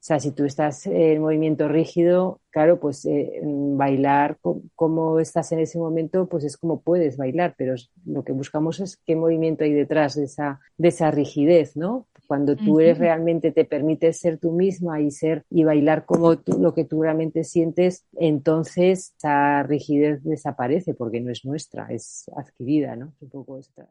sea, si tú estás en movimiento rígido, claro, pues bailar como estás en ese momento, pues es como puedes bailar, pero lo que buscamos es qué movimiento hay detrás de esa rigidez, ¿no? Cuando tú eres Ujú. realmente, te permites ser tú misma y ser y bailar como tú, lo que tú realmente sientes, entonces esa rigidez desaparece porque no es nuestra, es adquirida, ¿no? Es un poco esta.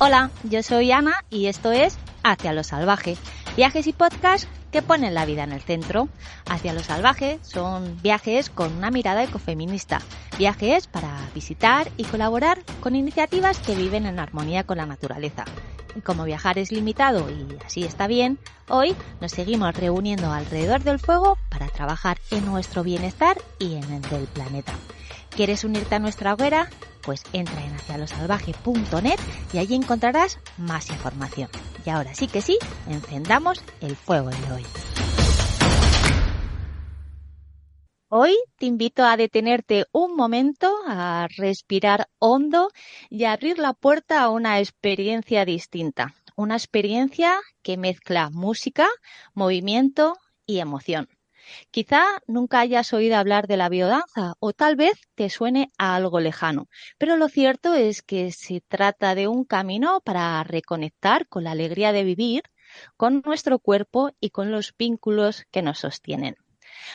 Hola, yo soy Ana y esto es Hacia lo Salvaje, viajes y podcasts que ponen la vida en el centro. Hacia lo Salvaje son viajes con una mirada ecofeminista, viajes para visitar y colaborar con iniciativas que viven en armonía con la naturaleza. Y como viajar es limitado y así está bien, hoy nos seguimos reuniendo alrededor del fuego para trabajar en nuestro bienestar y en el del planeta. ¿Quieres unirte a nuestra hoguera? Pues entra en hacialosalvaje.net y allí encontrarás más información. Y ahora sí que sí, encendamos el fuego de hoy. Hoy te invito a detenerte un momento, a respirar hondo y a abrir la puerta a una experiencia distinta. Una experiencia que mezcla música, movimiento y emoción. Quizá nunca hayas oído hablar de la biodanza o tal vez te suene a algo lejano, pero lo cierto es que se trata de un camino para reconectar con la alegría de vivir, con nuestro cuerpo y con los vínculos que nos sostienen.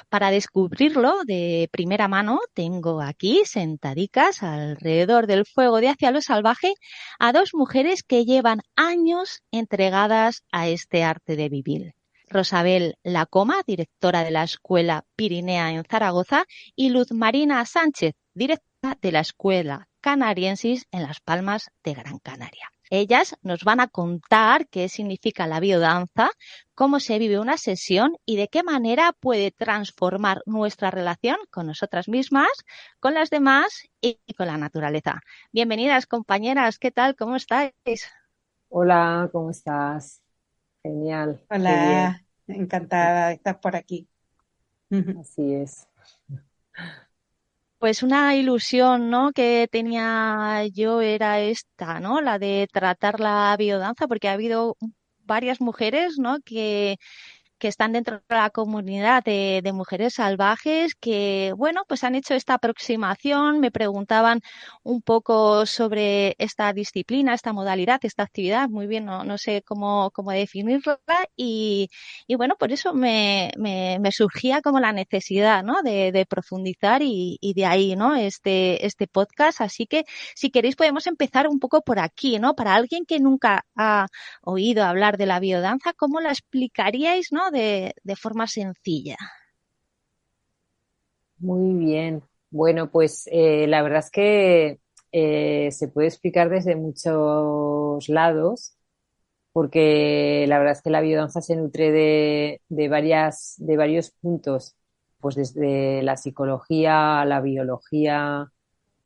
Para descubrirlo de primera mano, tengo aquí sentadicas alrededor del fuego de Hacia lo Salvaje a dos mujeres que llevan años entregadas a este arte de vivir. Rosabel Lacoma, directora de la Escuela Pirinea en Zaragoza, y Luz Marina Sánchez, directora de la Escuela Canariensis en Las Palmas de Gran Canaria. Ellas nos van a contar qué significa la biodanza, cómo se vive una sesión y de qué manera puede transformar nuestra relación con nosotras mismas, con las demás y con la naturaleza. Bienvenidas, compañeras, ¿qué tal? ¿Cómo estáis? Hola, ¿cómo estás? Genial, qué bien, Hola, encantada de estar por aquí. Ujú. así es. Pues una ilusión, ¿no?, que tenía yo era esta, ¿no?, la de tratar la biodanza, porque ha habido varias mujeres, ¿no?, que están dentro de la comunidad de mujeres salvajes que, bueno, pues han hecho esta aproximación, me preguntaban un poco sobre esta disciplina, esta modalidad, esta actividad, muy bien, no sé cómo definirla y bueno, por eso me surgía como la necesidad, ¿no?, de profundizar y de ahí, ¿no?, este podcast. Así que si queréis podemos empezar un poco por aquí, ¿no? Para alguien que nunca ha oído hablar de la biodanza, ¿cómo la explicaríais, ¿no?, de forma sencilla? Muy bien. Bueno, pues la verdad es que se puede explicar desde muchos lados, porque la verdad es que la biodanza se nutre de varios puntos, pues desde la psicología a la biología,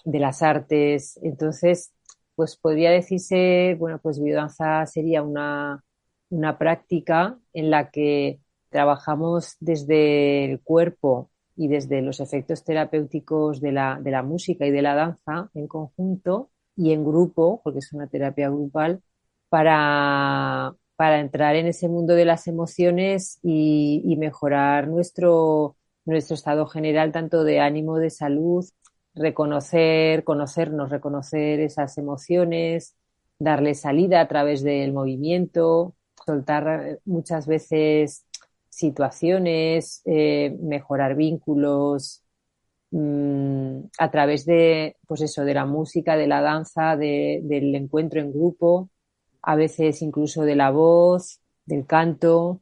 de las artes. Entonces, pues podría decirse, bueno, pues biodanza sería una práctica en la que trabajamos desde el cuerpo y desde los efectos terapéuticos de la música y de la danza en conjunto y en grupo, porque es una terapia grupal, para entrar en ese mundo de las emociones y mejorar nuestro estado general, tanto de ánimo, de salud, reconocer, conocernos, reconocer esas emociones, darle salida a través del movimiento, soltar muchas veces situaciones, mejorar vínculos a través de, pues eso, de la música, de la danza, del encuentro en grupo, a veces incluso de la voz, del canto.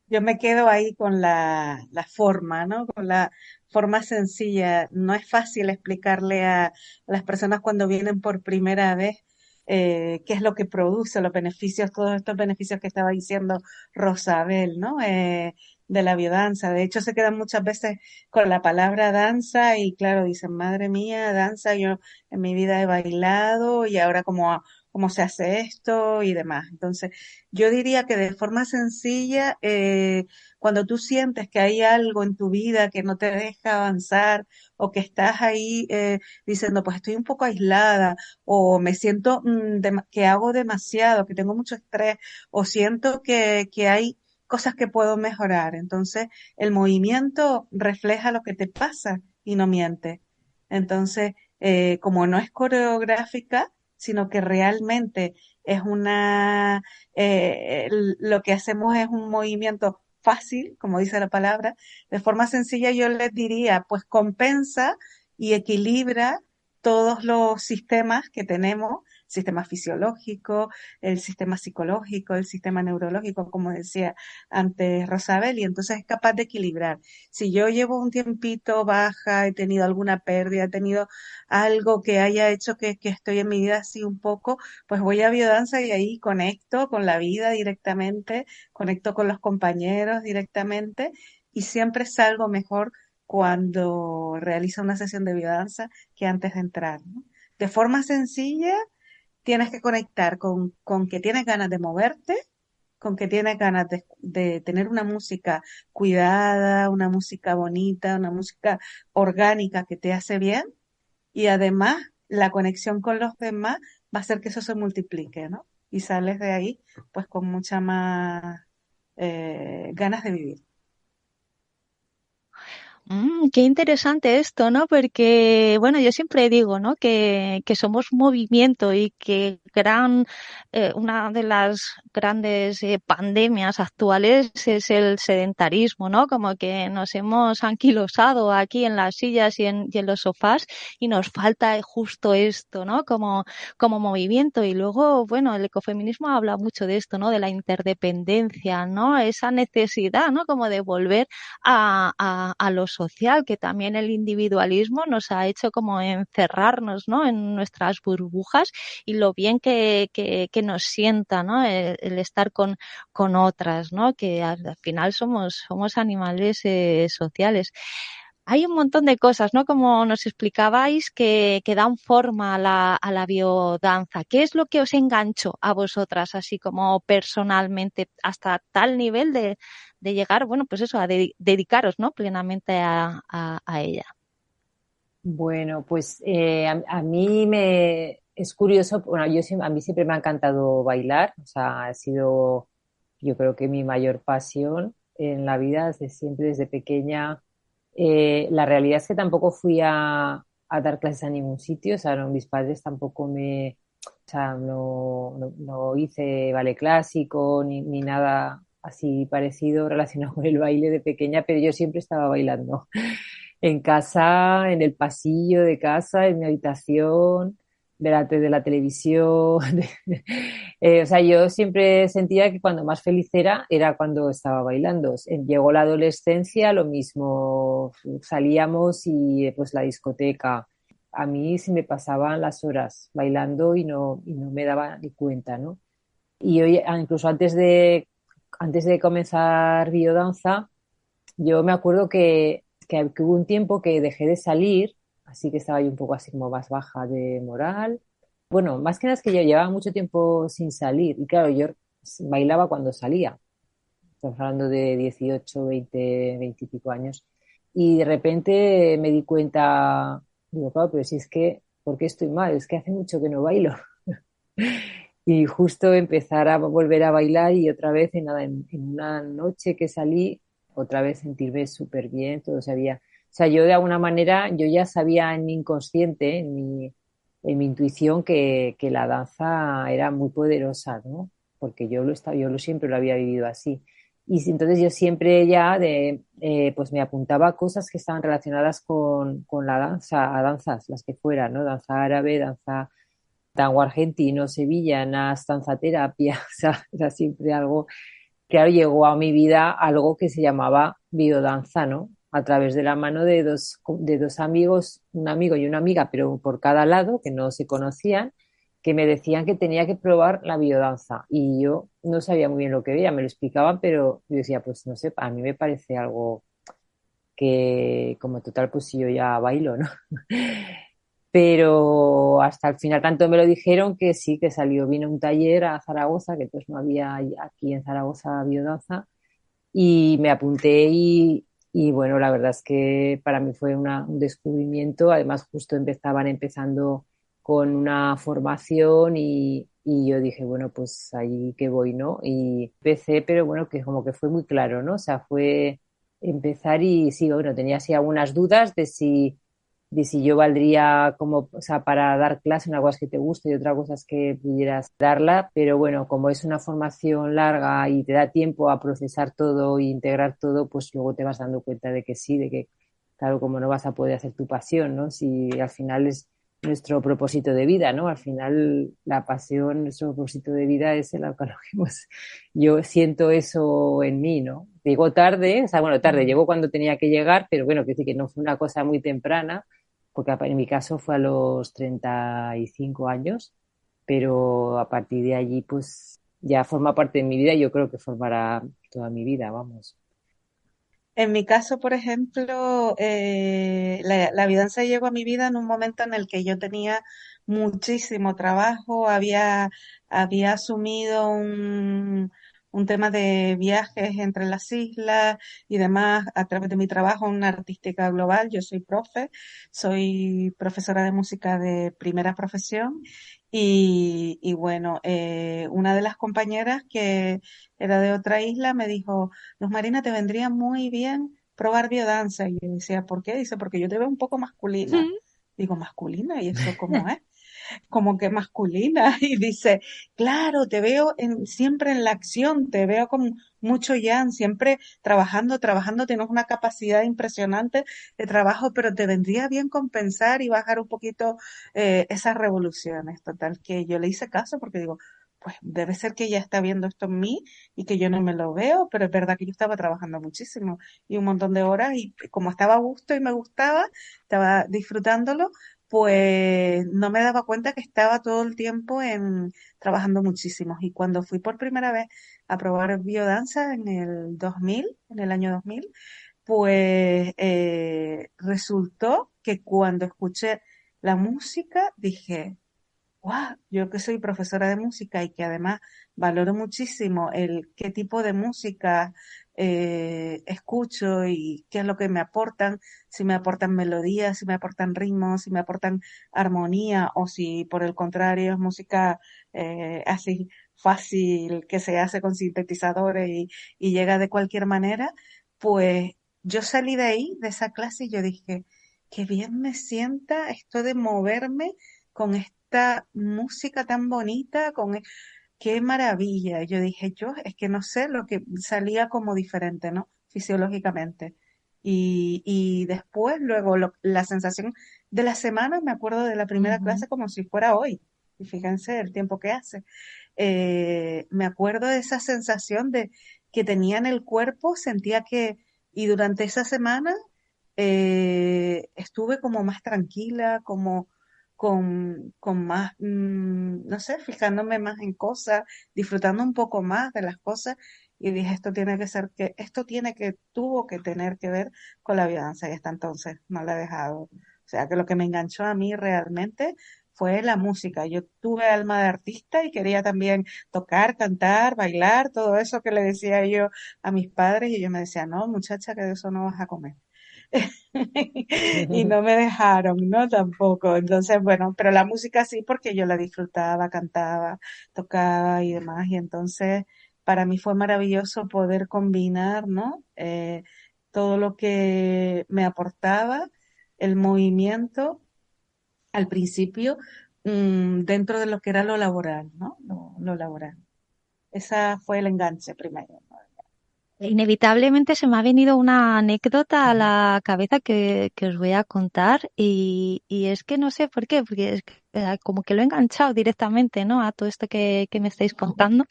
Yo me quedo ahí con la forma, ¿no? Con la forma sencilla. No es fácil explicarle a las personas cuando vienen por primera vez qué es lo que produce, los beneficios, todos estos beneficios que estaba diciendo Rosabel, ¿no? De la biodanza. De hecho, se quedan muchas veces con la palabra danza y claro, dicen, madre mía, danza, yo en mi vida he bailado y ahora cómo se hace esto y demás. Entonces, yo diría que de forma sencilla, cuando tú sientes que hay algo en tu vida que no te deja avanzar o que estás ahí diciendo, pues estoy un poco aislada o me siento que hago demasiado, que tengo mucho estrés o siento que hay cosas que puedo mejorar. Entonces, el movimiento refleja lo que te pasa y no miente. Entonces, como no es coreográfica, sino que realmente es lo que hacemos es un movimiento fácil, como dice la palabra, de forma sencilla yo les diría, pues compensa y equilibra todos los sistemas que tenemos, sistema fisiológico, el sistema psicológico, el sistema neurológico, como decía antes Rosabel, y entonces es capaz de equilibrar. Si yo llevo un tiempito baja, he tenido alguna pérdida, he tenido algo que haya hecho que estoy en mi vida así un poco, pues voy a biodanza y ahí conecto con la vida directamente, conecto con los compañeros directamente y siempre salgo mejor cuando realizo una sesión de biodanza que antes de entrar, ¿no? De forma sencilla, tienes que conectar con que tienes ganas de moverte, con que tienes ganas de tener una música cuidada, una música bonita, una música orgánica que te hace bien y además la conexión con los demás va a hacer que eso se multiplique, ¿no? Y sales de ahí pues con mucha más ganas de vivir. Qué interesante esto, ¿no? Porque, bueno, yo siempre digo, ¿no? Que somos movimiento y que una de las grandes pandemias actuales es el sedentarismo, ¿no? Como que nos hemos anquilosado aquí en las sillas y en los sofás y nos falta justo esto, ¿no? Como movimiento. Y luego, bueno, el ecofeminismo habla mucho de esto, ¿no? De la interdependencia, ¿no? Esa necesidad, ¿no? Como de volver a lo social, que también el individualismo nos ha hecho como encerrarnos, ¿no? En nuestras burbujas y lo bien que nos sienta, ¿no? El estar con otras, ¿no? Que al final somos animales sociales. Hay un montón de cosas, ¿no? Como nos explicabais, que dan forma a la biodanza. ¿Qué es lo que os enganchó a vosotras, así como personalmente, hasta tal nivel de llegar, bueno, pues eso, dedicaros, ¿no? Plenamente a ella? Bueno, pues a mí me es curioso, bueno, a mí siempre me ha encantado bailar, o sea, ha sido yo creo que mi mayor pasión en la vida desde siempre, desde pequeña. La realidad es que tampoco fui a dar clases a ningún sitio, o sea, mis padres tampoco o sea, no hice ballet clásico ni nada así parecido relacionado con el baile de pequeña, pero yo siempre estaba bailando en casa, en el pasillo de casa, en mi habitación, delante de la televisión. O sea, yo siempre sentía que cuando más feliz era cuando estaba bailando. Llegó la adolescencia, lo mismo, salíamos y pues la discoteca. A mí se me pasaban las horas bailando y no me daba ni cuenta, ¿no? Y hoy, incluso antes de comenzar biodanza, yo me acuerdo que hubo un tiempo que dejé de salir, así que estaba yo un poco así como más baja de moral. Bueno, más que nada es que yo llevaba mucho tiempo sin salir y claro, yo bailaba cuando salía. Estamos hablando de 18, 20, 20 y pico años. Y de repente me di cuenta, digo, claro, pero si es que, ¿por qué estoy mal? Es que hace mucho que no bailo. Y justo empezar a volver a bailar y otra vez en una noche que salí, otra vez sentirme súper bien, todo sabía. O sea, yo de alguna manera, yo ya sabía en mi inconsciente, en mi intuición, que la danza era muy poderosa, ¿no? Porque yo siempre lo había vivido así. Entonces yo siempre ya pues me apuntaba a cosas que estaban relacionadas con la danza, a danzas, las que fueran, ¿no? Danza árabe, danza tango argentino, sevillanas, danzaterapia, o sea, era siempre algo, claro, llegó a mi vida algo que se llamaba biodanza, ¿no? A través de la mano de dos amigos, un amigo y una amiga, pero por cada lado, que no se conocían, que me decían que tenía que probar la biodanza. Y yo no sabía muy bien lo que veía, me lo explicaban, pero yo decía, pues no sé, a mí me parece algo que, como total, pues si yo ya bailo, ¿no? pero hasta el final tanto me lo dijeron que sí, que salió, vino un taller a Zaragoza, que pues no había aquí en Zaragoza biodanza, y me apunté y bueno, la verdad es que para mí fue un descubrimiento. Además, justo estaban empezando con una formación y yo dije, bueno, pues ahí que voy, ¿no? Y empecé, pero bueno, que como que fue muy claro, ¿no? O sea, fue empezar y sí, bueno, tenía así algunas dudas de si yo valdría como, o sea, para dar clase, una cosa es que te guste y otra cosa es que pudieras darla, pero bueno, como es una formación larga y te da tiempo a procesar todo e integrar todo, pues luego te vas dando cuenta de que sí, de que, claro, como no vas a poder hacer tu pasión, ¿no? Si al final es nuestro propósito de vida, ¿no? Al final la pasión, nuestro propósito de vida es el algo que hemos, yo siento eso en mí, ¿no? Llegó tarde, o sea, bueno, tarde, llegó cuando tenía que llegar, pero bueno, que decir que no fue una cosa muy temprana, porque en mi caso fue a los 35 años, pero a partir de allí pues ya forma parte de mi vida y yo creo que formará toda mi vida, vamos. En mi caso, por ejemplo, la biodanza llegó a mi vida en un momento en el que yo tenía muchísimo trabajo, había asumido un tema de viajes entre las islas y demás a través de mi trabajo en una artística global. Yo soy profesora de música de primera profesión y bueno, una de las compañeras que era de otra isla me dijo, Luz Marina, te vendría muy bien probar biodanza. Y yo decía, ¿por qué? Dice, porque yo te veo un poco masculina. Digo, ¿masculina? ¿Y eso cómo es? Como que masculina. Y dice, claro, te veo siempre en la acción, te veo con mucho yan, siempre trabajando, tienes una capacidad impresionante de trabajo, pero te vendría bien compensar y bajar un poquito esas revoluciones. Total, que yo le hice caso porque digo, pues debe ser que ella está viendo esto en mí y que yo no me lo veo, pero es verdad que yo estaba trabajando muchísimo y un montón de horas y como estaba a gusto y me gustaba, estaba disfrutándolo, pues no me daba cuenta que estaba todo el tiempo trabajando muchísimo. Y cuando fui por primera vez a probar biodanza en el 2000, en el año 2000, pues resultó que cuando escuché la música dije, wow, yo que soy profesora de música y que además valoro muchísimo el qué tipo de música escucho y qué es lo que me aportan, si me aportan melodías, si me aportan ritmos, si me aportan armonía o si por el contrario es música así fácil que se hace con sintetizadores y llega de cualquier manera, pues yo salí de ahí, de esa clase y yo dije, qué bien me sienta esto de moverme con esta música tan bonita, qué maravilla. Yo dije, yo es que no sé lo que salía como diferente, ¿no? Fisiológicamente. Y después, luego, la sensación de la semana, me acuerdo de la primera Ujú. clase como si fuera hoy. Y fíjense el tiempo que hace. Me acuerdo de esa sensación de que tenía en el cuerpo, sentía y durante esa semana estuve como más tranquila, como con más, no sé, fijándome más en cosas, disfrutando un poco más de las cosas y dije, tuvo que tener que ver con la biodanza y hasta entonces no la he dejado. O sea, que lo que me enganchó a mí realmente fue la música. Yo tuve alma de artista y quería también tocar, cantar, bailar, todo eso que le decía yo a mis padres y ellos me decían, no, muchacha, que de eso no vas a comer. Y no me dejaron, ¿no? Tampoco. Entonces, bueno, pero la música sí, porque yo la disfrutaba, cantaba, tocaba y demás. Y entonces, para mí fue maravilloso poder combinar, ¿no? Todo lo que me aportaba el movimiento al principio, dentro de lo que era lo laboral, ¿no? Lo laboral. Esa fue el enganche primero, ¿no? Inevitablemente se me ha venido una anécdota a la cabeza que os voy a contar y es que no sé por qué, porque es que, como que lo he enganchado directamente, ¿no? A todo esto que me estáis contando.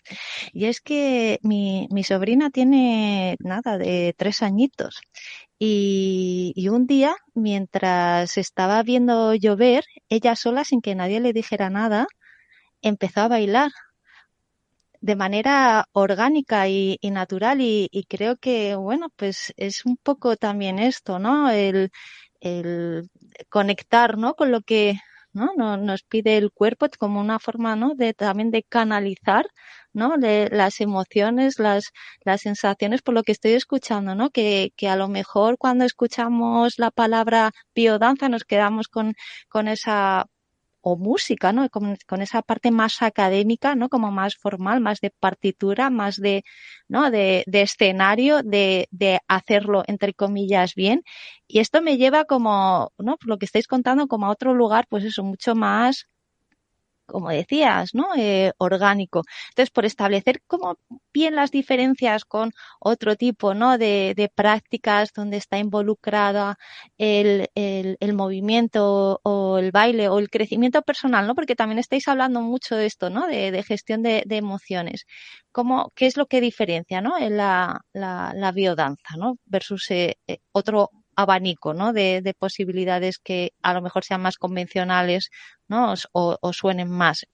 Y es que mi sobrina tiene nada de 3 añitos y un día, mientras estaba viendo llover, ella sola, sin que nadie le dijera nada, empezó a bailar de manera orgánica y natural y creo que, bueno, pues es un poco también esto, ¿no? El conectar, ¿no? Con lo que ¿no? Nos pide el cuerpo como una forma, ¿no? De también de canalizar, ¿no? Las emociones, las sensaciones, por lo que estoy escuchando, ¿no? Que a lo mejor cuando escuchamos la palabra biodanza nos quedamos con esa o música, ¿no? Con esa parte más académica, ¿no? Como más formal, más de partitura, más de, ¿no? De escenario, de hacerlo entre comillas bien. Y esto me lleva como, ¿no? Por lo que estáis contando, como a otro lugar, pues eso, mucho más, como decías, ¿no? Orgánico. Entonces, por establecer como bien las diferencias con otro tipo, ¿no? De prácticas donde está involucrada el movimiento o el baile o el crecimiento personal, ¿no? Porque también estáis hablando mucho de esto, ¿no? De gestión de emociones. ¿Qué es lo que diferencia, ¿no? En la biodanza, ¿no? Versus otro abanico, ¿no? De posibilidades que a lo mejor sean más convencionales, ¿no? O suenen más.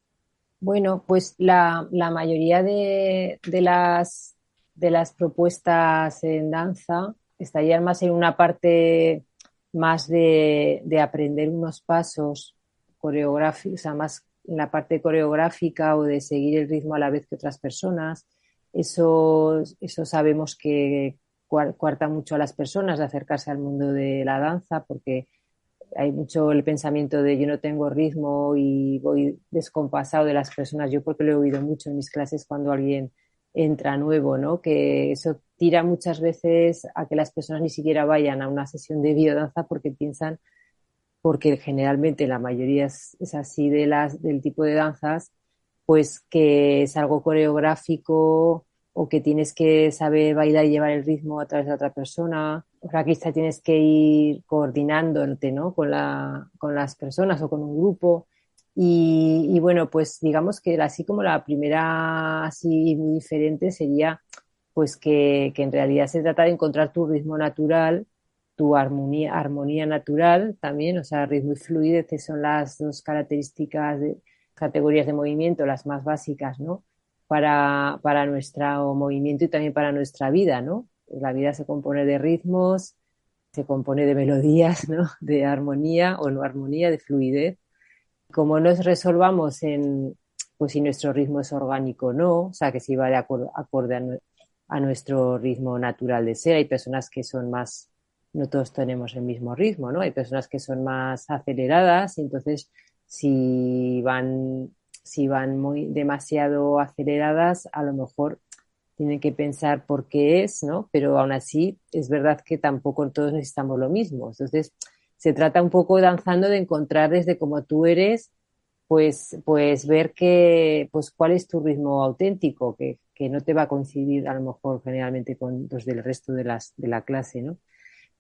Bueno, pues la mayoría de las propuestas en danza estarían más en una parte más de aprender unos pasos coreográficos, o sea, más en la parte coreográfica o de seguir el ritmo a la vez que otras personas. Eso sabemos que cuarta mucho a las personas de acercarse al mundo de la danza porque hay mucho el pensamiento de yo no tengo ritmo y voy descompasado de las personas. Yo porque lo he oído mucho en mis clases cuando alguien entra nuevo, ¿no? Que eso tira muchas veces a que las personas ni siquiera vayan a una sesión de biodanza porque piensan, porque generalmente la mayoría es así del tipo de danzas, pues que es algo coreográfico o que tienes que saber bailar y llevar el ritmo a través de otra persona. O sea, quizá tienes que ir coordinándote, ¿no? Con las personas o con un grupo. Y bueno, pues digamos que así como la primera así muy diferente sería pues que en realidad se trata de encontrar tu ritmo natural, tu armonía natural también, o sea, ritmo y fluidez, que son las dos características categorías de movimiento, las más básicas, ¿no? Para nuestro movimiento y también para nuestra vida, ¿no? La vida se compone de ritmos, se compone de melodías, ¿no? De armonía o no armonía, de fluidez. Como nos resolvamos pues si nuestro ritmo es orgánico o no, o sea, que si va de acorde a nuestro ritmo natural de ser. Hay personas que son más, no todos tenemos el mismo ritmo, ¿no? Hay personas que son más aceleradas y entonces si van muy demasiado aceleradas, a lo mejor tienen que pensar por qué es, ¿no? Pero aún así es verdad que tampoco todos necesitamos lo mismo. Entonces se trata un poco danzando de encontrar desde como tú eres, pues ver pues cuál es tu ritmo auténtico, que no te va a coincidir a lo mejor generalmente con los del resto de la clase, ¿no?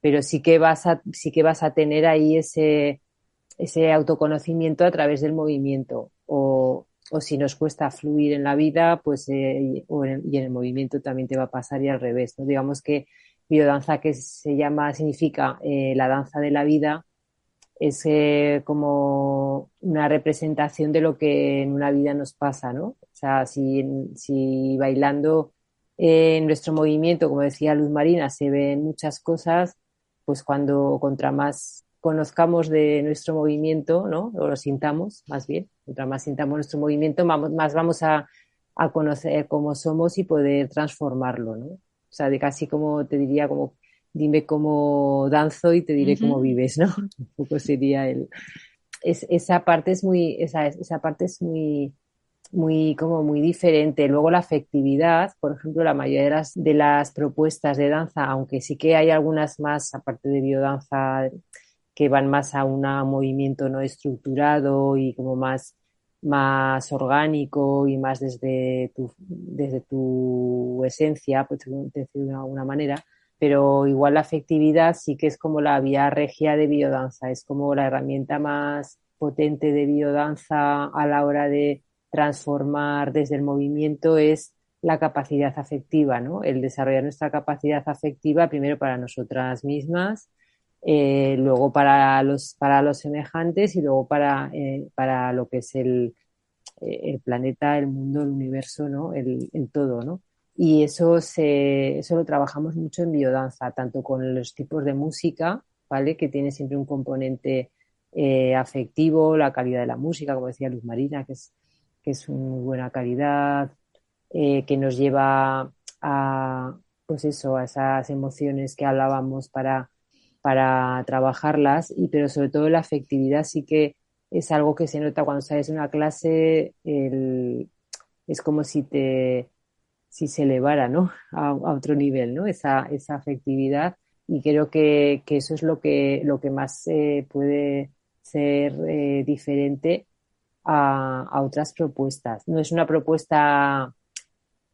Pero sí que vas a tener ahí ese autoconocimiento a través del movimiento. O si nos cuesta fluir en la vida, pues y en el movimiento también te va a pasar y al revés, ¿no? Digamos que biodanza que significa la danza de la vida, es como una representación de lo que en una vida nos pasa, ¿no? O sea, si bailando en nuestro movimiento, como decía Luz Marina, se ven muchas cosas, pues cuando contra más conozcamos de nuestro movimiento, ¿no? O lo sintamos, más bien, contra más sintamos nuestro movimiento, más vamos a conocer cómo somos y poder transformarlo, ¿no? O sea, de casi como te diría, como dime cómo danzo y te diré cómo Ujú. vives, ¿no? Un poco sería esa parte es esa parte es como muy diferente. Luego la afectividad, por ejemplo, la mayoría de las propuestas de danza, aunque sí que hay algunas más, aparte de biodanza, que van más a un movimiento no estructurado y como más orgánico y más desde tu esencia, pues decir de alguna manera, pero igual la afectividad sí que es como la vía regia de biodanza, es como la herramienta más potente de biodanza a la hora de transformar desde el movimiento es la capacidad afectiva, ¿no? El desarrollar nuestra capacidad afectiva primero para nosotras mismas, luego para los semejantes y luego para lo que es el planeta, el mundo, el universo, ¿no? El todo, ¿no? Y eso lo trabajamos mucho en biodanza, tanto con los tipos de música, ¿vale? Que tiene siempre un componente afectivo, la calidad de la música, como decía Luz Marina, que es muy buena calidad, que nos lleva a, pues eso, a esas emociones que hablábamos para trabajarlas, pero sobre todo la afectividad sí que es algo que se nota cuando sales de una clase, es como si se elevara, ¿no? A otro nivel, ¿no? Esa afectividad, y creo que eso es lo que más puede ser diferente a otras propuestas. No es una propuesta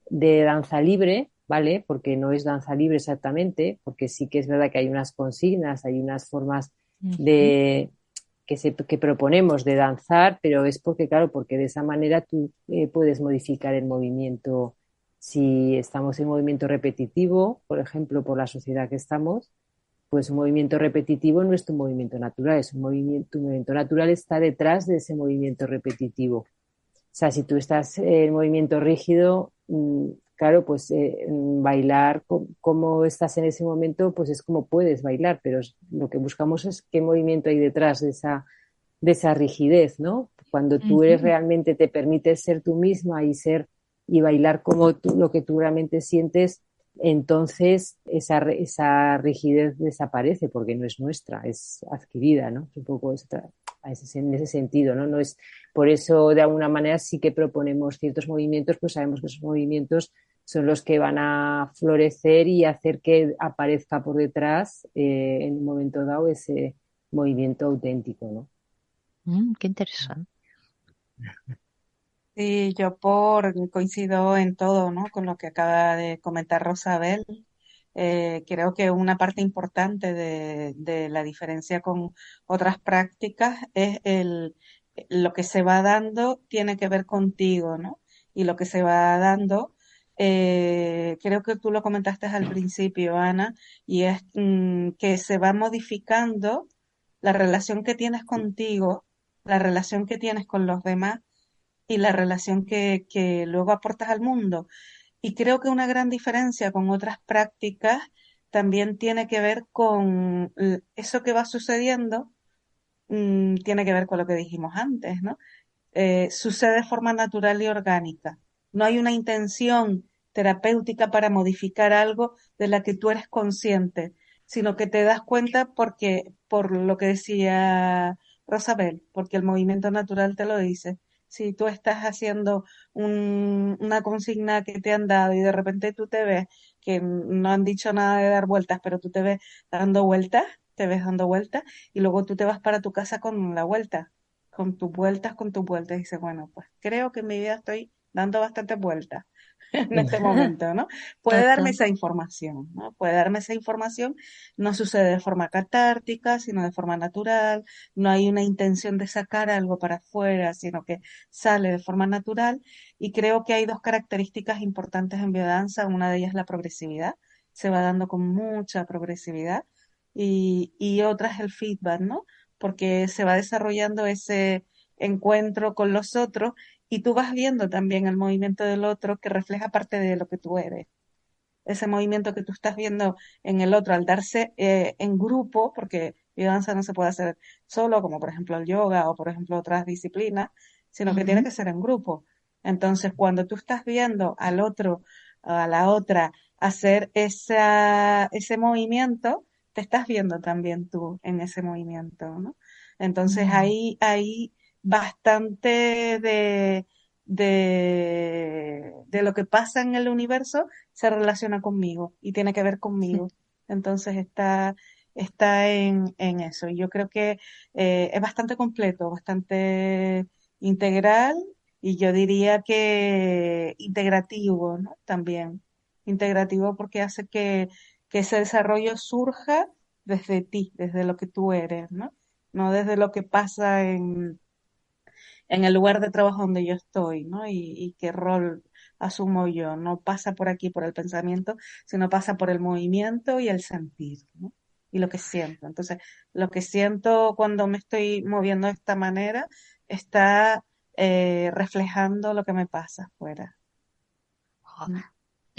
de danza libre, ¿vale? Porque no es danza libre exactamente, porque sí que es verdad que hay unas consignas, hay unas formas Ujú. de que proponemos de danzar, pero es porque, claro, porque de esa manera tú puedes modificar el movimiento. Si estamos en movimiento repetitivo, por ejemplo, por la sociedad que estamos, pues un movimiento repetitivo no es tu movimiento natural, es tu movimiento natural está detrás de ese movimiento repetitivo. O sea, si tú estás en movimiento rígido, claro, pues bailar como estás en ese momento, pues es como puedes bailar, pero lo que buscamos es qué movimiento hay detrás de esa rigidez, ¿no? Cuando tú eres Ujú. realmente, te permites ser tú misma y bailar como tú, lo que tú realmente sientes, entonces esa rigidez desaparece porque no es nuestra, es adquirida, ¿no? Es un poco en ese sentido, ¿no? No es, por eso, de alguna manera, sí que proponemos ciertos movimientos, pues sabemos que esos movimientos son los que van a florecer y hacer que aparezca por detrás, en un momento dado, ese movimiento auténtico, ¿no? Qué interesante. Sí, coincido en todo, ¿no? Con lo que acaba de comentar Rosabel. Creo que una parte importante de la diferencia con otras prácticas es lo que se va dando tiene que ver contigo, ¿no? Y lo que se va dando, creo que tú lo comentaste al principio, Ana, y es que se va modificando la relación que tienes contigo, la relación que tienes con los demás y la relación que luego aportas al mundo. Y creo que una gran diferencia con otras prácticas también tiene que ver con eso que va sucediendo, tiene que ver con lo que dijimos antes, ¿no? Sucede de forma natural y orgánica. No hay una intención terapéutica para modificar algo de la que tú eres consciente, sino que te das cuenta por lo que decía Rosabel, porque el movimiento natural te lo dice. Si tú estás haciendo una consigna que te han dado y de repente tú te ves que no han dicho nada de dar vueltas, pero tú te ves dando vueltas y luego tú te vas para tu casa con la vuelta con tus vueltas, y dices, bueno, pues creo que en mi vida estoy dando bastantes vueltas en este momento, ¿no? Puede darme Total. esa información, ¿no? Puede darme esa información, no sucede de forma catártica, sino de forma natural, no hay una intención de sacar algo para afuera, sino que sale de forma natural, y creo que hay dos características importantes en biodanza, una de ellas es la progresividad, se va dando con mucha progresividad, y otra es el feedback, ¿no? Porque se va desarrollando ese encuentro con los otros y tú vas viendo también el movimiento del otro que refleja parte de lo que tú eres. Ese movimiento que tú estás viendo en el otro al darse en grupo, porque biodanza no se puede hacer solo, como por ejemplo el yoga o por ejemplo otras disciplinas, sino que tiene Ujú. que ser en grupo. Entonces, cuando tú estás viendo al otro, a la otra, hacer ese movimiento, te estás viendo también tú en ese movimiento, ¿no? Entonces, Mm. hay bastante de lo que pasa en el universo se relaciona conmigo y tiene que ver conmigo. Entonces está en eso. Y yo creo que es bastante completo, bastante integral y yo diría que integrativo, ¿no? También. Integrativo porque hace que ese desarrollo surja desde ti, desde lo que tú eres, ¿no? No desde lo que pasa en el lugar de trabajo donde yo estoy, ¿no? Y qué rol asumo yo. No pasa por aquí, por el pensamiento, sino pasa por el movimiento y el sentir, ¿no? Y lo que siento. Entonces, lo que siento cuando me estoy moviendo de esta manera está reflejando lo que me pasa afuera. Jo, ¿Mm?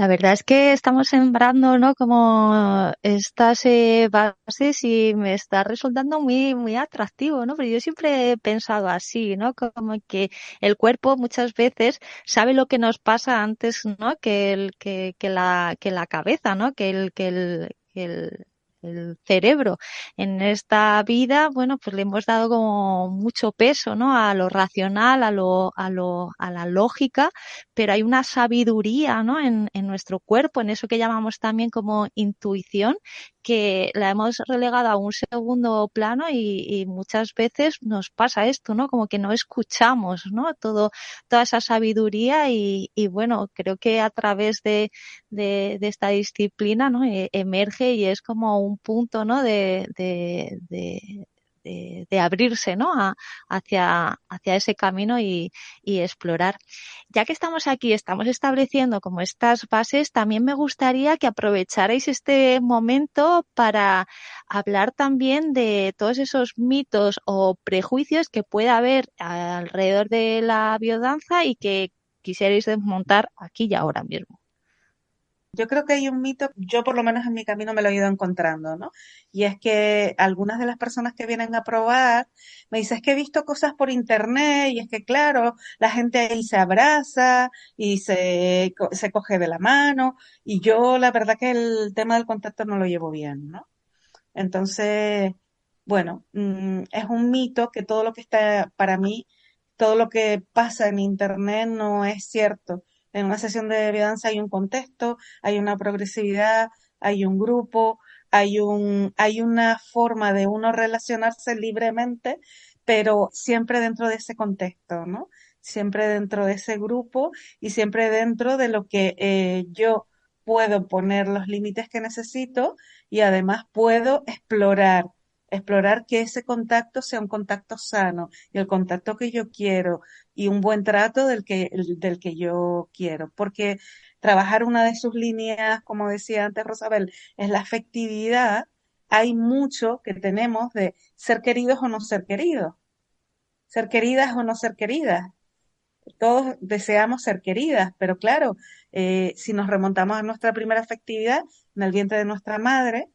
La verdad es que estamos sembrando, ¿no? Como estas bases y me está resultando muy, muy atractivo, ¿no? Pero yo siempre he pensado así, ¿no? Como que el cuerpo muchas veces sabe lo que nos pasa antes, ¿no? Que la cabeza, ¿no? El cerebro. En esta vida, bueno, pues le hemos dado como mucho peso, ¿no? A lo racional, a la lógica, pero hay una sabiduría, ¿no? En nuestro cuerpo, en eso que llamamos también como intuición, que la hemos relegado a un segundo plano y muchas veces nos pasa esto, ¿no? Como que no escuchamos, ¿no? Toda esa sabiduría y bueno, creo que a través de esta disciplina, ¿no? Emerge y es como un punto, ¿no? De abrirse, ¿no? Hacia ese camino y explorar. Ya que estamos aquí, estamos estableciendo como estas bases, también me gustaría que aprovecharais este momento para hablar también de todos esos mitos o prejuicios que pueda haber alrededor de la biodanza y que quisierais desmontar aquí y ahora mismo. Yo creo que hay un mito, yo por lo menos en mi camino me lo he ido encontrando, ¿no? Y es que algunas de las personas que vienen a probar me dicen, es que he visto cosas por internet y es que claro, la gente ahí se abraza y se coge de la mano y yo la verdad que el tema del contacto no lo llevo bien, ¿no? Entonces, bueno, es un mito que todo lo que está, para mí, todo lo que pasa en Internet no es cierto. En una sesión de biodanza hay un contexto, hay una progresividad, hay un grupo, hay una forma de uno relacionarse libremente, pero siempre dentro de ese contexto, ¿no? Siempre dentro de ese grupo y siempre dentro de lo que yo puedo poner los límites que necesito y además puedo explorar que ese contacto sea un contacto sano y el contacto que yo quiero y un buen trato del que yo quiero. Porque trabajar una de sus líneas, como decía antes Rosabel, es la afectividad. Hay mucho que tenemos de ser queridos o no ser queridas o no ser queridas. Todos deseamos ser queridas, pero claro, si nos remontamos a nuestra primera afectividad, en el vientre de nuestra madre,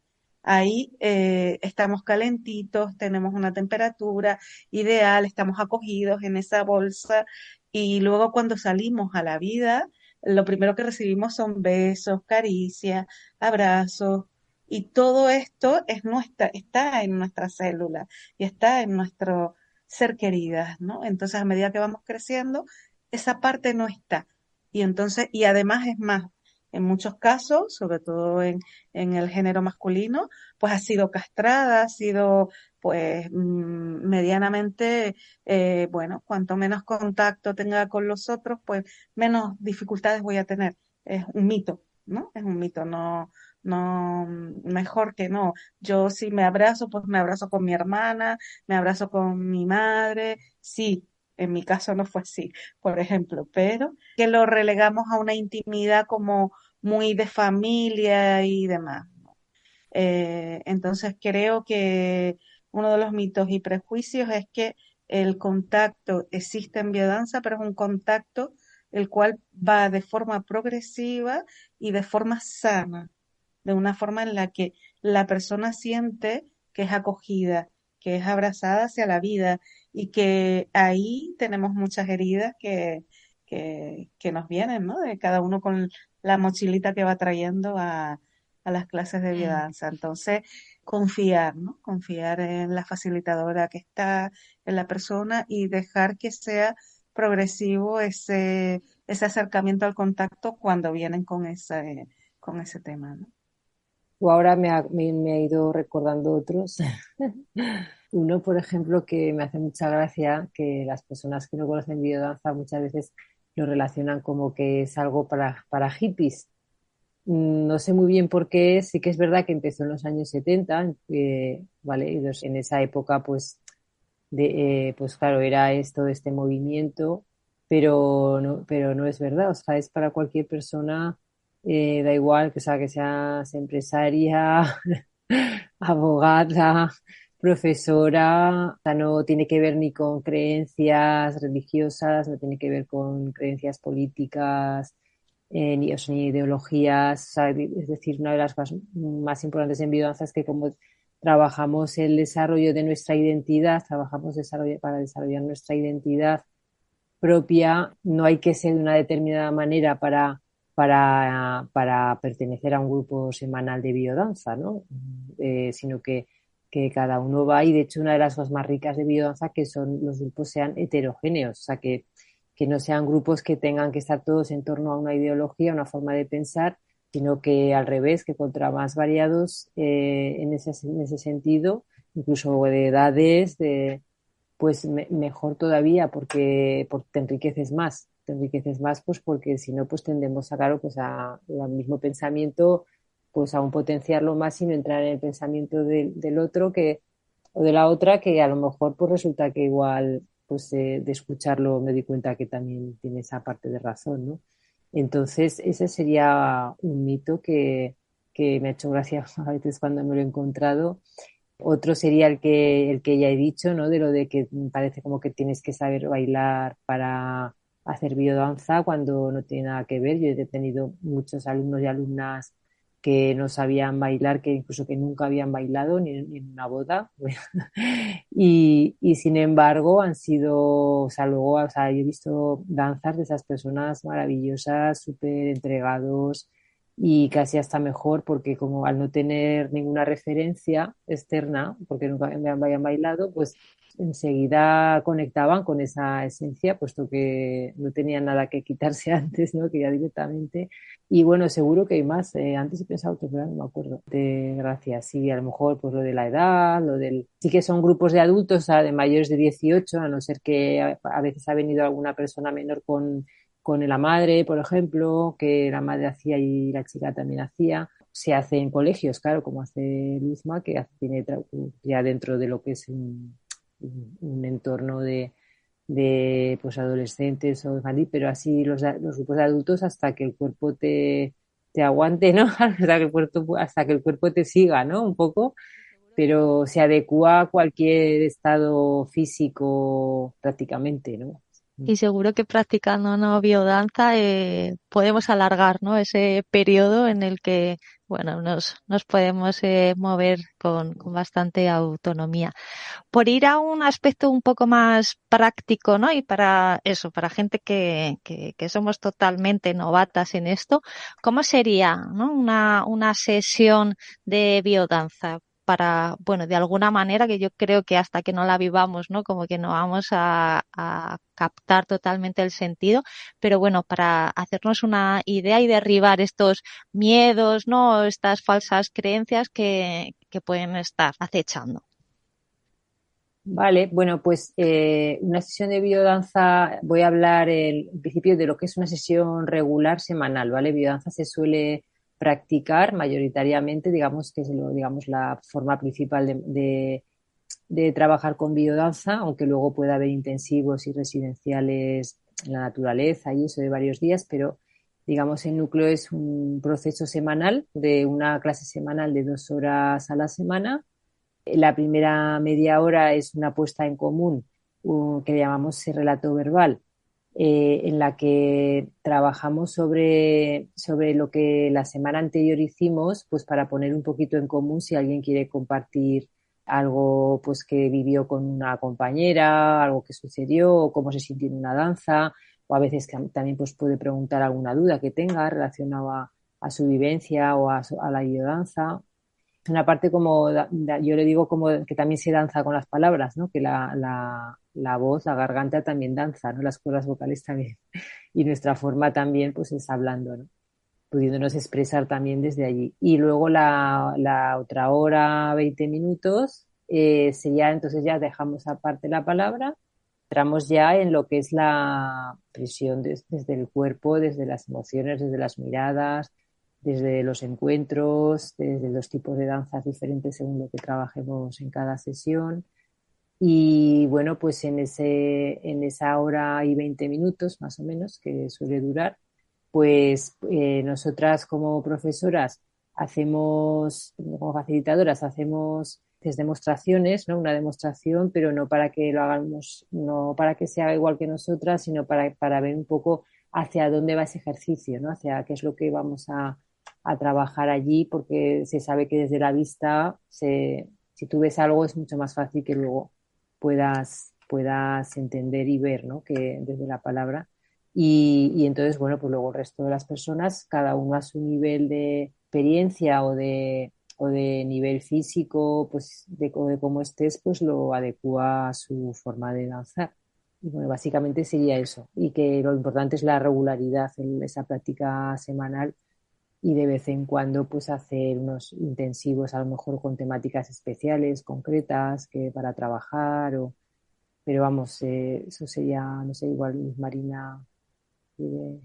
ahí estamos calentitos, tenemos una temperatura ideal, estamos acogidos en esa bolsa y luego cuando salimos a la vida, lo primero que recibimos son besos, caricias, abrazos. Y todo esto está en nuestra célula y está en nuestro ser queridas, ¿no? Entonces, a medida que vamos creciendo, esa parte no está. Y entonces, y además es más, en muchos casos, sobre todo en el género masculino, pues ha sido castrada, ha sido pues medianamente, bueno, cuanto menos contacto tenga con los otros, pues menos dificultades voy a tener. Es un mito, ¿no? Es un mito, no, no, mejor que no. Yo si me abrazo, pues me abrazo con mi hermana, me abrazo con mi madre, sí, en mi caso no fue así, por ejemplo, pero que lo relegamos a una intimidad como muy de familia y demás. Entonces creo que uno de los mitos y prejuicios es que el contacto existe en biodanza, pero es un contacto el cual va de forma progresiva y de forma sana, de una forma en la que la persona siente que es acogida, que es abrazada hacia la vida y que ahí tenemos muchas heridas que nos vienen, ¿no? De cada uno con la mochilita que va trayendo a las clases de Mm. biodanza. Entonces, confiar, ¿no? Confiar en la facilitadora que está, en la persona y dejar que sea progresivo ese acercamiento al contacto cuando vienen con ese tema, ¿no? O ahora me ha ido recordando otros. Uno, por ejemplo, que me hace mucha gracia, que las personas que no conocen biodanza muchas veces lo relacionan como que es algo para hippies. No sé muy bien por qué, sí que es verdad que empezó en los años 70, ¿vale? Y en esa época, pues claro, era esto, este movimiento, pero no es verdad, o sea, es para cualquier persona, da igual que, o sea, que seas empresaria, abogada, profesora, o sea, no tiene que ver ni con creencias religiosas, no tiene que ver con creencias políticas, ni ideologías. O sea, es decir, una de las cosas más importantes en biodanza es que como trabajamos el desarrollo de nuestra identidad, trabajamos para desarrollar nuestra identidad propia, no hay que ser de una determinada manera para pertenecer a un grupo semanal de biodanza, ¿no? Sino que cada uno va, y de hecho una de las cosas más ricas de biodanza que son los grupos sean heterogéneos, o sea, que no sean grupos que tengan que estar todos en torno a una ideología, una forma de pensar, sino que al revés, que contra más variados en ese sentido, incluso de edades, pues mejor todavía porque te enriqueces más pues porque si no pues tendemos a, claro, pues al mismo pensamiento, pues aún potenciarlo más y no entrar en el pensamiento del otro o de la otra, que a lo mejor pues resulta que igual pues de escucharlo me di cuenta que también tiene esa parte de razón, ¿no? Entonces ese sería un mito que me ha hecho gracia a veces cuando me lo he encontrado. Otro sería el que ya he dicho, ¿no? De lo de que parece como que tienes que saber bailar para hacer biodanza cuando no tiene nada que ver. Yo he tenido muchos alumnos y alumnas que no sabían bailar, que incluso que nunca habían bailado ni en una boda. Y sin embargo han sido, o sea, luego, o sea, yo he visto danzas de esas personas maravillosas, súper entregados y casi hasta mejor porque como al no tener ninguna referencia externa, porque nunca me habían bailado, pues enseguida conectaban con esa esencia, puesto que no tenían nada que quitarse antes, ¿no? Que ya directamente. Y bueno, seguro que hay más. Antes he pensado otro, pero no me acuerdo. De gracias. Sí, a lo mejor pues lo de la edad, lo del... Sí que son grupos de adultos, o sea, de mayores de 18, a no ser que a veces ha venido alguna persona menor con la madre, por ejemplo, que la madre hacía y la chica también hacía. Se hace en colegios, claro, como hace Luzma, que tiene ya dentro de lo que es un entorno de pues adolescentes o infantil, pero así los grupos de adultos hasta que el cuerpo te aguante, ¿no? Hasta que el cuerpo te siga, ¿no? Un poco, pero se adecua a cualquier estado físico prácticamente, ¿no? Y seguro que practicando no biodanza podemos alargar, ¿no? Ese periodo en el que, bueno, nos podemos mover con bastante autonomía. Por ir a un aspecto un poco más práctico, ¿no? Y para eso, para gente que somos totalmente novatas en esto, ¿cómo sería, ¿no? Una sesión de biodanza? Para, bueno, de alguna manera que yo creo que hasta que no la vivamos, ¿no? Como que no vamos a captar totalmente el sentido, pero bueno, para hacernos una idea y derribar estos miedos, ¿no? Estas falsas creencias que pueden estar acechando. Vale, bueno, pues una sesión de biodanza, voy a hablar en principio de lo que es una sesión regular semanal, ¿vale? Biodanza se suele practicar mayoritariamente, digamos que es digamos, la forma principal de trabajar con biodanza, aunque luego pueda haber intensivos y residenciales en la naturaleza y eso de varios días, pero digamos el núcleo es un proceso semanal de una clase semanal de 2 horas a la semana. La primera media hora es una puesta en común que llamamos el relato verbal, en la que trabajamos sobre lo que la semana anterior hicimos, pues para poner un poquito en común si alguien quiere compartir algo pues que vivió con una compañera, algo que sucedió, o cómo se sintió en una danza, o a veces que también pues puede preguntar alguna duda que tenga relacionada a su vivencia o a la biodanza. Una parte como, yo le digo como que también se danza con las palabras, ¿no? Que la voz, la garganta también danza, ¿no? Las cuerdas vocales también. Y nuestra forma también, pues es hablando, ¿no? Pudiéndonos expresar también desde allí. Y luego la otra hora, 20 minutos, entonces ya dejamos aparte la palabra, entramos ya en lo que es la presión desde el cuerpo, desde las emociones, desde las miradas, desde los encuentros, desde los tipos de danzas diferentes según lo que trabajemos en cada sesión. Y bueno, pues en esa hora y 20 minutos más o menos que suele durar, pues nosotras como profesoras hacemos, como facilitadoras, hacemos demostraciones, ¿no? Una demostración, pero no para que lo hagamos, no para que se haga igual que nosotras, sino para ver un poco hacia dónde va ese ejercicio, ¿no? Hacia qué es lo que vamos a trabajar allí, porque se sabe que desde la vista, si tú ves algo, es mucho más fácil que luego puedas entender y ver, ¿no? Que desde la palabra. Y entonces, bueno, pues luego el resto de las personas, cada uno a su nivel de experiencia o de nivel físico, pues o de cómo estés, pues lo adecua a su forma de danzar. Y bueno, básicamente sería eso. Y que lo importante es la regularidad en esa práctica semanal y de vez en cuando pues hacer unos intensivos, a lo mejor con temáticas especiales, concretas, que para trabajar pero vamos, eso sería, no sé, igual Marina quiere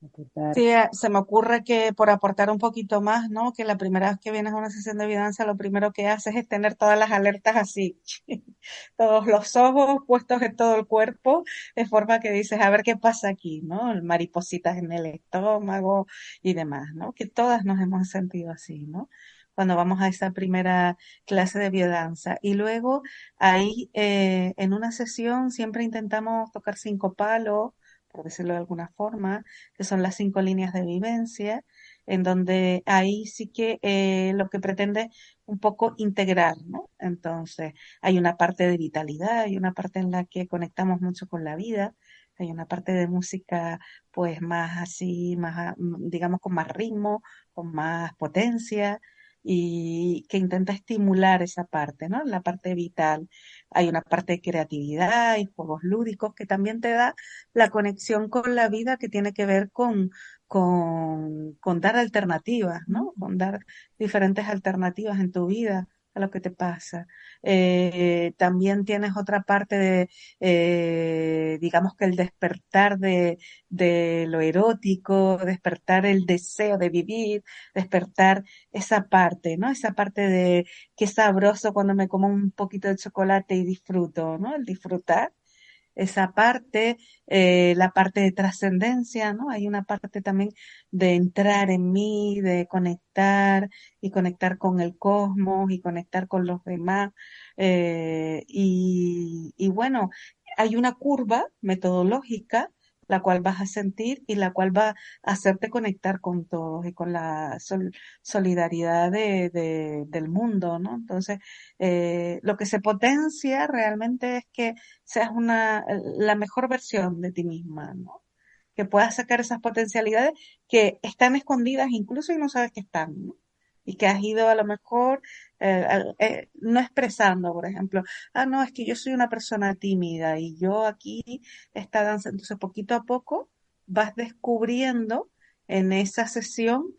aportar. Sí, se me ocurre que por aportar un poquito más, ¿no? Que la primera vez que vienes a una sesión de biodanza, lo primero que haces es tener todas las alertas así, todos los ojos puestos en todo el cuerpo, de forma que dices, a ver qué pasa aquí, ¿no? Maripositas en el estómago y demás, ¿no? Que todas nos hemos sentido así, ¿no? Cuando vamos a esa primera clase de biodanza. Y luego ahí, en una sesión, siempre intentamos tocar 5 palos, por decirlo de alguna forma, que son las 5 líneas de vivencia, en donde ahí sí que lo que pretende un poco integrar, ¿no? Entonces, hay una parte de vitalidad, hay una parte en la que conectamos mucho con la vida, hay una parte de música pues más así, más, digamos, con más ritmo, con más potencia y que intenta estimular esa parte, ¿no? La parte vital. Hay una parte de creatividad y juegos lúdicos que también te da la conexión con la vida que tiene que ver con dar alternativas, ¿no? Con dar diferentes alternativas en tu vida a lo que te pasa. También tienes otra parte de, digamos que el despertar de lo erótico, despertar el deseo de vivir, despertar esa parte, ¿no? Esa parte de qué sabroso cuando me como un poquito de chocolate y disfruto, ¿no? El disfrutar esa parte, la parte de trascendencia, ¿no? Hay una parte también de entrar en mí, de conectar y conectar con el cosmos y conectar con los demás. Y bueno, hay una curva metodológica la cual vas a sentir y la cual va a hacerte conectar con todos y con la solidaridad del mundo, ¿no? Entonces, lo que se potencia realmente es que seas la mejor versión de ti misma, ¿no? Que puedas sacar esas potencialidades que están escondidas incluso y no sabes que están, ¿no? Y que has ido a lo mejor no expresando, por ejemplo, no, es que yo soy una persona tímida y yo aquí está danza. Entonces, poquito a poco vas descubriendo en esa sesión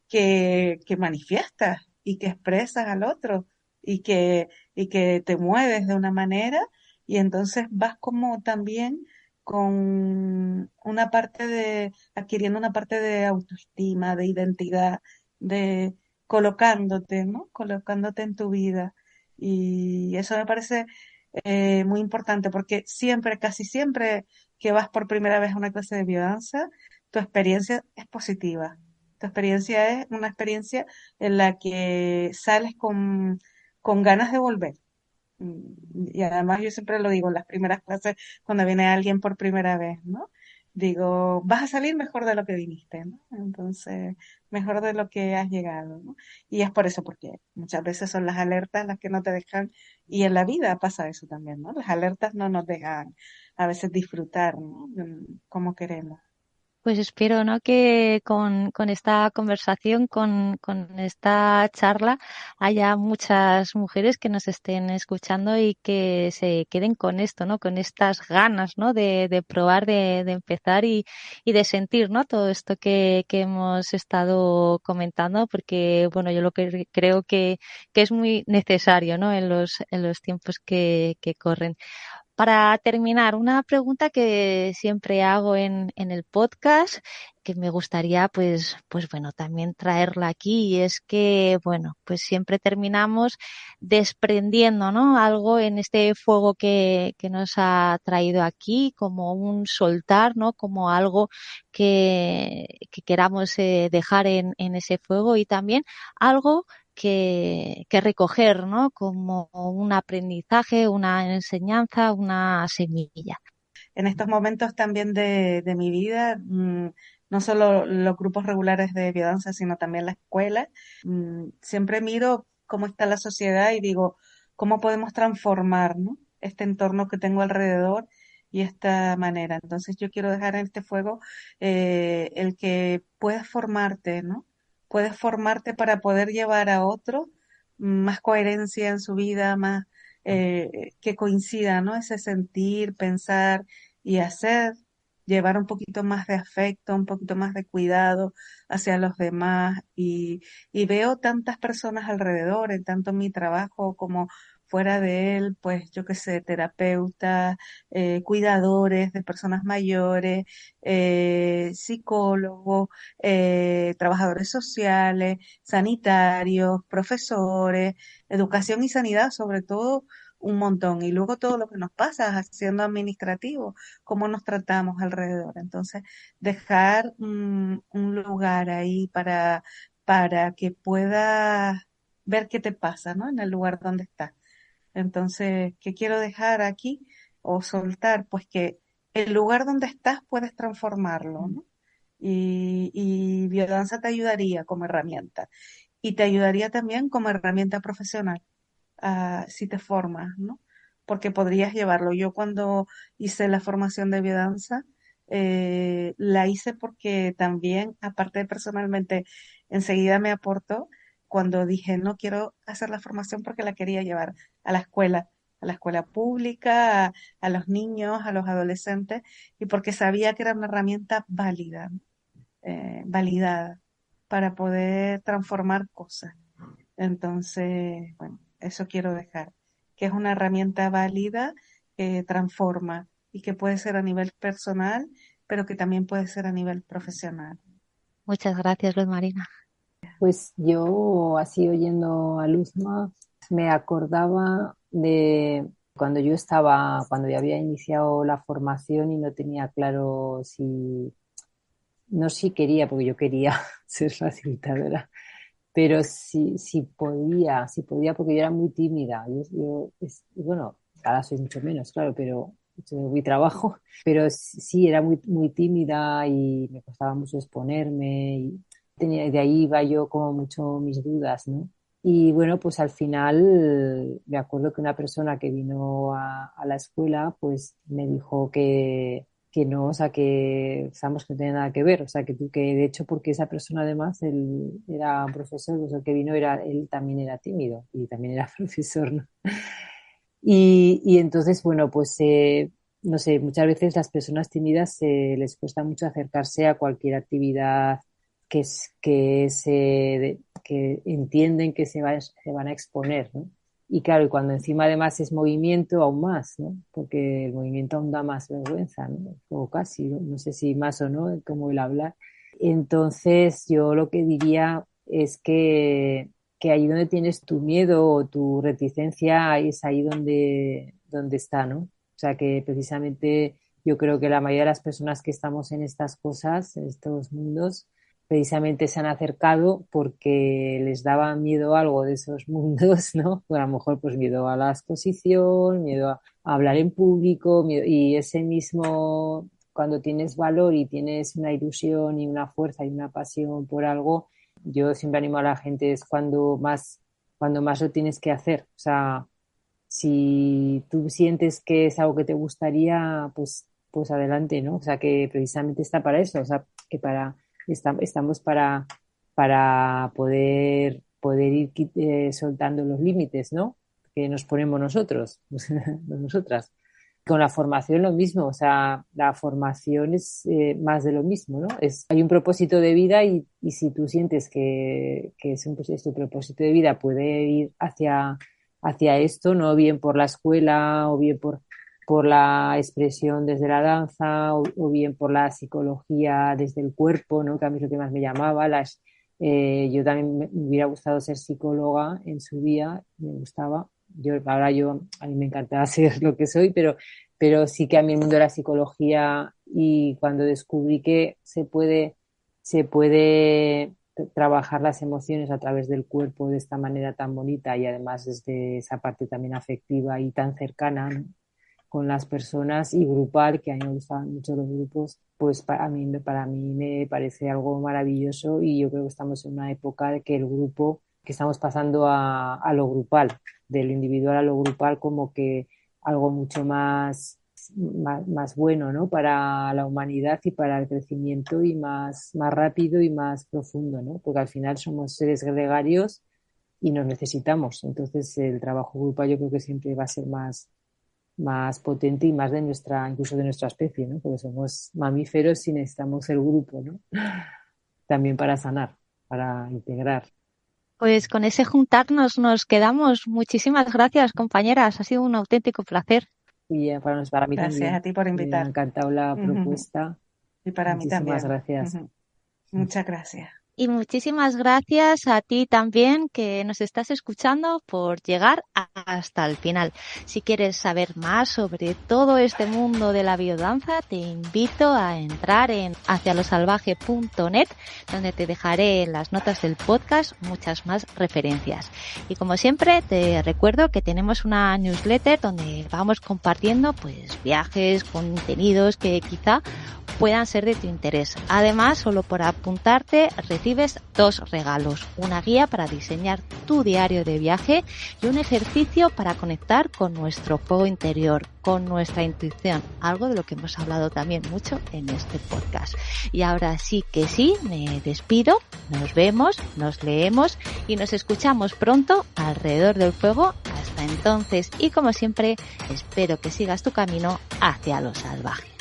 que manifiestas y que expresas al otro y que te mueves de una manera y entonces vas como también con una parte adquiriendo una parte de autoestima, de identidad, de colocándote, ¿no? Colocándote en tu vida. Y eso me parece muy importante porque siempre, casi siempre que vas por primera vez a una clase de biodanza, tu experiencia es positiva. Tu experiencia es una experiencia en la que sales con ganas de volver. Y además yo siempre lo digo en las primeras clases cuando viene alguien por primera vez, ¿no? Digo, vas a salir mejor de lo que viniste, ¿no? Entonces, mejor de lo que has llegado, ¿no? Y es por eso, porque muchas veces son las alertas las que no te dejan, y en la vida pasa eso también, ¿no? Las alertas no nos dejan a veces disfrutar, ¿no? Como queremos. Pues espero, ¿no? Que con esta conversación, con esta charla, haya muchas mujeres que nos estén escuchando y que se queden con esto, ¿no? Con estas ganas, ¿no? De probar, de empezar y de sentir, ¿no? Todo esto que hemos estado comentando, porque, bueno, yo lo que creo que es muy necesario, ¿no? En los tiempos que corren. Para terminar, una pregunta que siempre hago en el podcast, que me gustaría, pues bueno, también traerla aquí, y es que, bueno, pues siempre terminamos desprendiendo, ¿no? Algo en este fuego que nos ha traído aquí, como un soltar, ¿no? Como algo que queramos dejar en ese fuego, y también algo que recoger, ¿no? Como un aprendizaje, una enseñanza, una semilla. en estos momentos también de mi vida, no solo los grupos regulares de biodanza, sino también la escuela, siempre miro cómo está la sociedad y digo, cómo podemos transformar, ¿no? Este entorno que tengo alrededor y esta manera. Entonces yo quiero dejar en este fuego el que puedes formarte, ¿no? Puedes formarte para poder llevar a otro más coherencia en su vida, más que coincida, ¿no? Ese sentir, pensar y hacer, llevar un poquito más de afecto, un poquito más de cuidado hacia los demás y veo tantas personas alrededor, en tanto mi trabajo como fuera de él, pues yo qué sé, terapeutas, cuidadores de personas mayores, psicólogos, trabajadores sociales, sanitarios, profesores, educación y sanidad, sobre todo, un montón. Y luego todo lo que nos pasa haciendo administrativo, cómo nos tratamos alrededor. Entonces, dejar un lugar ahí para que puedas ver qué te pasa, ¿no? En el lugar donde estás. Entonces, ¿qué quiero dejar aquí o soltar? Pues que el lugar donde estás puedes transformarlo, ¿no? Y biodanza te ayudaría como herramienta. Y te ayudaría también como herramienta profesional, si te formas, ¿no? Porque podrías llevarlo. Yo cuando hice la formación de biodanza, la hice porque también, aparte de personalmente, enseguida me aportó cuando dije, no quiero hacer la formación porque la quería llevar a a la escuela pública, a los niños, a los adolescentes, y porque sabía que era una herramienta válida, ¿no? Validada para poder transformar cosas. Entonces, bueno, eso quiero dejar, que es una herramienta válida que transforma y que puede ser a nivel personal, pero que también puede ser a nivel profesional. Muchas gracias, Luz Marina. Pues yo, así oyendo a Luzma, me acordaba de cuando ya había iniciado la formación y no tenía claro no si quería, porque yo quería ser facilitadora, pero si podía, porque yo era muy tímida. Bueno, ahora soy mucho menos, claro, pero tengo mi trabajo, pero sí, era muy tímida y me costaba mucho exponerme y de ahí iba yo como mucho mis dudas, ¿no? Y bueno, pues al final me acuerdo que una persona que vino a la escuela, pues me dijo que no, o sea, que sabemos que no tiene nada que ver, o sea, que de hecho porque esa persona además, él era un profesor, pues el que vino él también era tímido y también era profesor, ¿no? Y entonces, bueno, pues no sé, muchas veces las personas tímidas les cuesta mucho acercarse a cualquier actividad que entienden que se van a exponer, ¿no? Y claro, y cuando encima además es movimiento, aún más, ¿no? Porque el movimiento aún da más vergüenza, ¿no? O casi, no sé si más o no, como el hablar. Entonces, yo lo que diría es que ahí donde tienes tu miedo o tu reticencia es ahí donde está, ¿no? O sea, que precisamente yo creo que la mayoría de las personas que estamos en estas cosas, en estos mundos, precisamente se han acercado porque les daba miedo algo de esos mundos, ¿no? Pues a lo mejor pues miedo a la exposición, miedo a hablar en público, y ese mismo, cuando tienes valor y tienes una ilusión y una fuerza y una pasión por algo, yo siempre animo a la gente, es cuando más lo tienes que hacer. O sea, si tú sientes que es algo que te gustaría, pues adelante, ¿no? O sea, que precisamente está para eso, o sea, que estamos para poder ir soltando los límites, ¿no? Que nos ponemos nosotros, nosotras. Con la formación lo mismo, o sea, la formación es más de lo mismo, ¿no? Hay un propósito de vida y si tú sientes que es tu propósito de vida puede ir hacia esto, ¿no? Bien por la escuela o bien por la expresión desde la danza o bien por la psicología desde el cuerpo, ¿no? Que a mí es lo que más me llamaba. Yo también me hubiera gustado ser psicóloga en su día, me gustaba. A mí me encanta ser lo que soy, pero sí que a mí el mundo de la psicología y cuando descubrí que se puede trabajar las emociones a través del cuerpo de esta manera tan bonita y además desde esa parte también afectiva y tan cercana, ¿no? con las personas y grupal, que a mí me gustan mucho los grupos, pues para mí me parece algo maravilloso y yo creo que estamos en una época de que el grupo, que estamos pasando a lo grupal, de lo individual a lo grupal, como que algo mucho más bueno, ¿no? Para la humanidad y para el crecimiento y más rápido y más profundo, ¿no? Porque al final somos seres gregarios y nos necesitamos. Entonces el trabajo grupal yo creo que siempre va a ser más potente y más incluso de nuestra especie, ¿no? Porque somos mamíferos y necesitamos el grupo, ¿no? También para sanar, para integrar. Pues con ese juntarnos nos quedamos. Muchísimas gracias, compañeras. Ha sido un auténtico placer. Y para mí Gracias también. a ti por Me ha invitar. encantado la Ujú. propuesta. Y para mí Muchísimas también. gracias. Ujú. Muchas gracias. Y muchísimas gracias a ti también que nos estás escuchando por llegar hasta el final. Si quieres saber más sobre todo este mundo de la biodanza, te invito a entrar en hacialosalvaje.net, donde te dejaré en las notas del podcast muchas más referencias. Y como siempre, te recuerdo que tenemos una newsletter donde vamos compartiendo pues viajes, contenidos que quizá puedan ser de tu interés. Además, solo por apuntarte recibes 2 regalos, una guía para diseñar tu diario de viaje y un ejercicio para conectar con nuestro fuego interior, con nuestra intuición, algo de lo que hemos hablado también mucho en este podcast. Y ahora sí que sí, me despido, nos vemos, nos leemos y nos escuchamos pronto alrededor del fuego. Hasta entonces y como siempre, espero que sigas tu camino hacia lo salvaje.